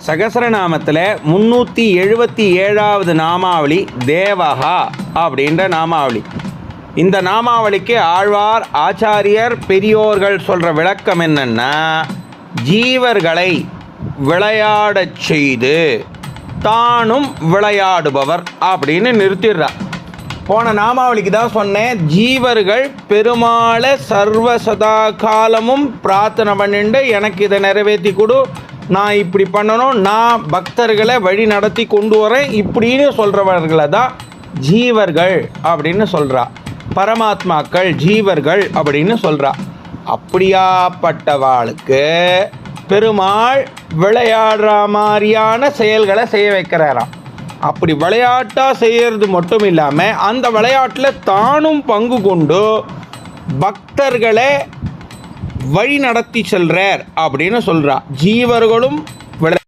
சகசரநாமத்தில் 377வது நாமாவளி தேவஹா அப்படின்ற நாமாவளி. இந்த நாமாவளிக்கு ஆழ்வார், ஆச்சாரியர், பெரியோர்கள் சொல்கிற விளக்கம் என்னென்னா, ஜீவர்களை விளையாடச் செய்து தானும் விளையாடுபவர் அப்படின்னு நிறுத்திடுறார். போன நாமாவளிக்கு தான் சொன்னேன், ஜீவர்கள் பெருமாளை சர்வசதா காலமும் பிரார்த்தனை பண்ணிட்டு எனக்கு இதை நிறைவேற்றி கொடு, நான் இப்படி பண்ணணும், நான் பக்தர்களை வழி நடத்தி கொண்டு வரேன் இப்படின்னு சொல்கிறவர்களை தான் ஜீவர்கள் அப்படின்னு சொல்கிறா. பரமாத்மாக்கள் ஜீவர்கள் அப்படின்னு சொல்கிறா. அப்படியாப்பட்டவாளுக்கு பெருமாள் விளையாடுற மாதிரியான செயல்களை செய்ய வைக்கிறாராம். அப்படி விளையாட்டாக செய்கிறது மட்டும் இல்லாமல் அந்த விளையாட்டில் தானும் பங்கு கொண்டு பக்தர்களை வழி நடத்தி செல்றார் அப்படின்னு சொல்கிறா. ஜீவர்களும்